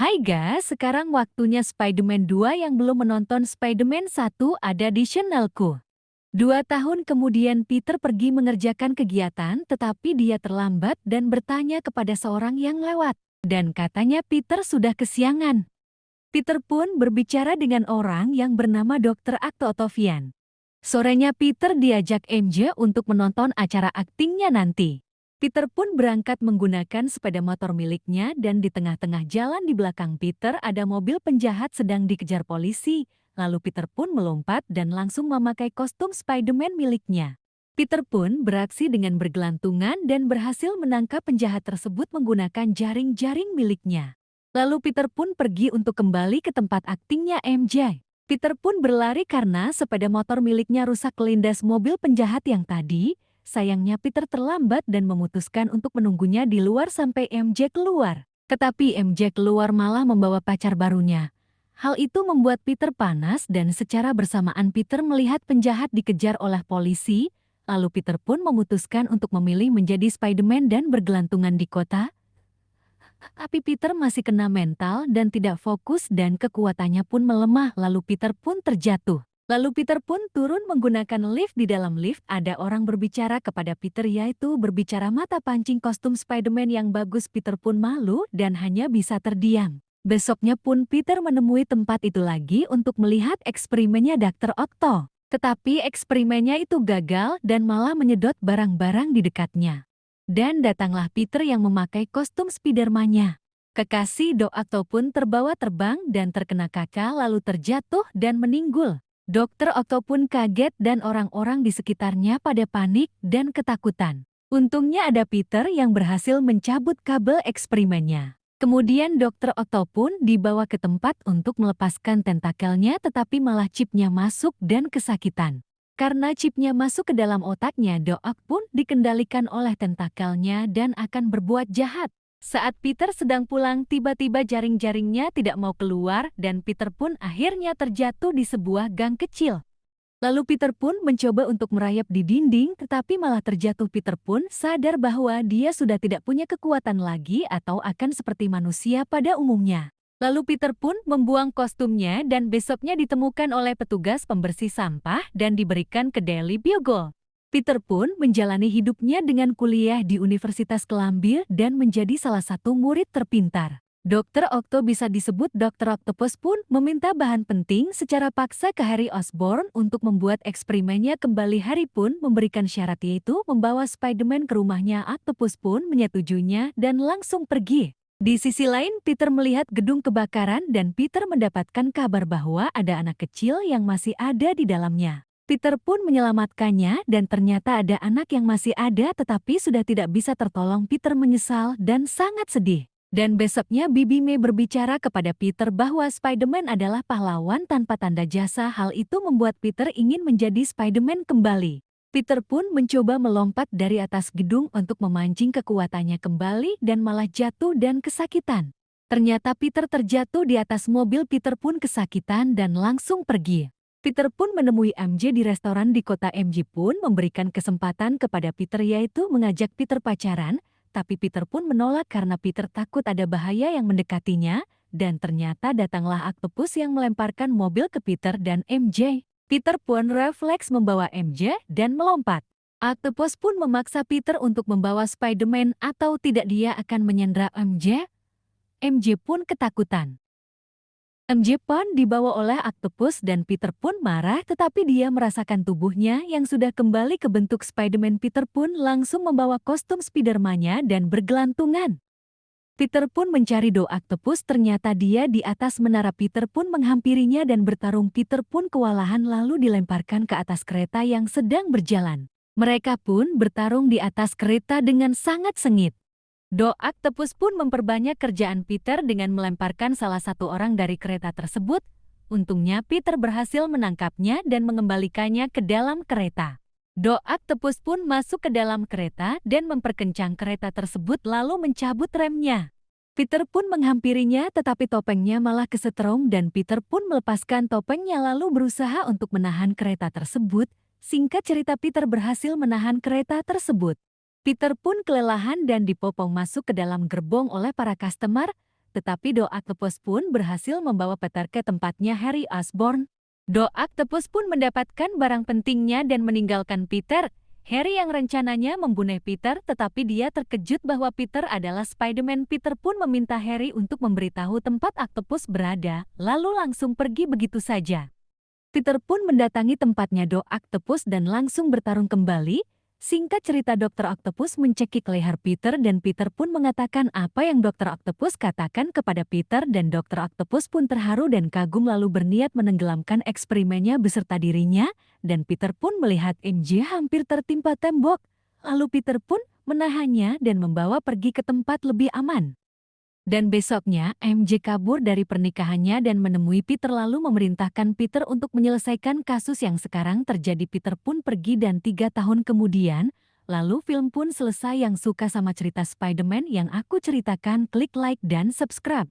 Hai guys, sekarang waktunya Spider-Man 2 yang belum menonton Spider-Man 1 ada di channelku. 2 tahun kemudian Peter pergi mengerjakan kegiatan tetapi dia terlambat dan bertanya kepada seorang yang lewat. Dan katanya Peter sudah kesiangan. Peter pun berbicara dengan orang yang bernama Dr. Octo Octavian. Sorenya Peter diajak MJ untuk menonton acara aktingnya nanti. Peter pun berangkat menggunakan sepeda motor miliknya dan di tengah-tengah jalan di belakang Peter ada mobil penjahat sedang dikejar polisi. Lalu Peter pun melompat dan langsung memakai kostum Spider-Man miliknya. Peter pun beraksi dengan bergelantungan dan berhasil menangkap penjahat tersebut menggunakan jaring-jaring miliknya. Lalu Peter pun pergi untuk kembali ke tempat aktingnya MJ. Peter pun berlari karena sepeda motor miliknya rusak kelindas mobil penjahat yang tadi. Sayangnya Peter terlambat dan memutuskan untuk menunggunya di luar sampai MJ keluar. Tetapi MJ keluar malah membawa pacar barunya. Hal itu membuat Peter panas dan secara bersamaan Peter melihat penjahat dikejar oleh polisi. Lalu Peter pun memutuskan untuk memilih menjadi Spider-Man dan bergelantungan di kota. Tapi Peter masih kena mental dan tidak fokus dan kekuatannya pun melemah lalu Peter pun terjatuh. Lalu Peter pun turun menggunakan lift. Di dalam lift ada orang berbicara kepada Peter yaitu berbicara mata pancing kostum Spider-Man yang bagus. Peter pun malu dan hanya bisa terdiam. Besoknya pun Peter menemui tempat itu lagi untuk melihat eksperimennya Dr. Octo. Tetapi eksperimennya itu gagal dan malah menyedot barang-barang di dekatnya. Dan datanglah Peter yang memakai kostum Spider-Man-nya. Kekasih Doc Octo pun terbawa terbang dan terkena kaca lalu terjatuh dan meninggal. Dr. Octo pun kaget dan orang-orang di sekitarnya pada panik dan ketakutan. Untungnya ada Peter yang berhasil mencabut kabel eksperimennya. Kemudian Dr. Octo pun dibawa ke tempat untuk melepaskan tentakelnya tetapi malah chipnya masuk dan kesakitan. Karena chipnya masuk ke dalam otaknya, Doc pun dikendalikan oleh tentakelnya dan akan berbuat jahat. Saat Peter sedang pulang, tiba-tiba jaring-jaringnya tidak mau keluar dan Peter pun akhirnya terjatuh di sebuah gang kecil. Lalu Peter pun mencoba untuk merayap di dinding tetapi malah terjatuh. Peter pun sadar bahwa dia sudah tidak punya kekuatan lagi atau akan seperti manusia pada umumnya. Lalu Peter pun membuang kostumnya dan besoknya ditemukan oleh petugas pembersih sampah dan diberikan ke Daily Bugle. Peter pun menjalani hidupnya dengan kuliah di Universitas Columbia dan menjadi salah satu murid terpintar. Dr. Octo bisa disebut Dr. Octopus pun meminta bahan penting secara paksa ke Harry Osborn untuk membuat eksperimennya kembali. Harry pun memberikan syarat yaitu membawa Spider-Man ke rumahnya. Octopus pun menyetujuinya dan langsung pergi. Di sisi lain, Peter melihat gedung kebakaran dan Peter mendapatkan kabar bahwa ada anak kecil yang masih ada di dalamnya. Peter pun menyelamatkannya dan ternyata ada anak yang masih ada tetapi sudah tidak bisa tertolong. Peter menyesal dan sangat sedih. Dan besoknya Bibi May berbicara kepada Peter bahwa Spider-Man adalah pahlawan tanpa tanda jasa. Hal itu membuat Peter ingin menjadi Spider-Man kembali. Peter pun mencoba melompat dari atas gedung untuk memancing kekuatannya kembali dan malah jatuh dan kesakitan. Ternyata Peter terjatuh di atas mobil. Peter pun kesakitan dan langsung pergi. Peter pun menemui MJ di restoran di kota. MJ pun memberikan kesempatan kepada Peter yaitu mengajak Peter pacaran, tapi Peter pun menolak karena Peter takut ada bahaya yang mendekatinya, dan ternyata datanglah Octopus yang melemparkan mobil ke Peter dan MJ. Peter pun refleks membawa MJ dan melompat. Octopus pun memaksa Peter untuk membawa Spider-Man atau tidak dia akan menyandra MJ. MJ pun ketakutan. MJ pun dibawa oleh Octopus dan Peter pun marah tetapi dia merasakan tubuhnya yang sudah kembali ke bentuk Spider-Man. Peter pun langsung membawa kostum Spider-Man-nya dan bergelantungan. Peter pun mencari Doc Octopus, ternyata dia di atas menara. Peter pun menghampirinya dan bertarung. Peter pun kewalahan lalu dilemparkan ke atas kereta yang sedang berjalan. Mereka pun bertarung di atas kereta dengan sangat sengit. Doc Octopus pun memperbanyak kerjaan Peter dengan melemparkan salah satu orang dari kereta tersebut. Untungnya Peter berhasil menangkapnya dan mengembalikannya ke dalam kereta. Doc Octopus pun masuk ke dalam kereta dan memperkencang kereta tersebut lalu mencabut remnya. Peter pun menghampirinya tetapi topengnya malah kesetrum dan Peter pun melepaskan topengnya lalu berusaha untuk menahan kereta tersebut. Singkat cerita, Peter berhasil menahan kereta tersebut. Peter pun kelelahan dan dipopong masuk ke dalam gerbong oleh para customer, tetapi Doa Octopus pun berhasil membawa Peter ke tempatnya Harry Osborn. Doa Octopus pun mendapatkan barang pentingnya dan meninggalkan Peter. Harry yang rencananya membunuh Peter, tetapi dia terkejut bahwa Peter adalah Spider-Man. Peter pun meminta Harry untuk memberitahu tempat Octopus berada, lalu langsung pergi begitu saja. Peter pun mendatangi tempatnya Doa Octopus dan langsung bertarung kembali. Singkat cerita, Dr. Octopus mencekik leher Peter dan Peter pun mengatakan apa yang Dr. Octopus katakan kepada Peter dan Dr. Octopus pun terharu dan kagum lalu berniat menenggelamkan eksperimennya beserta dirinya dan Peter pun melihat MJ hampir tertimpa tembok. Lalu Peter pun menahannya dan membawa pergi ke tempat lebih aman. Dan besoknya, MJ kabur dari pernikahannya dan menemui Peter lalu memerintahkan Peter untuk menyelesaikan kasus yang sekarang terjadi. Peter pun pergi dan 3 tahun kemudian, lalu film pun selesai. Yang suka sama cerita Spider-Man yang aku ceritakan, klik like dan subscribe.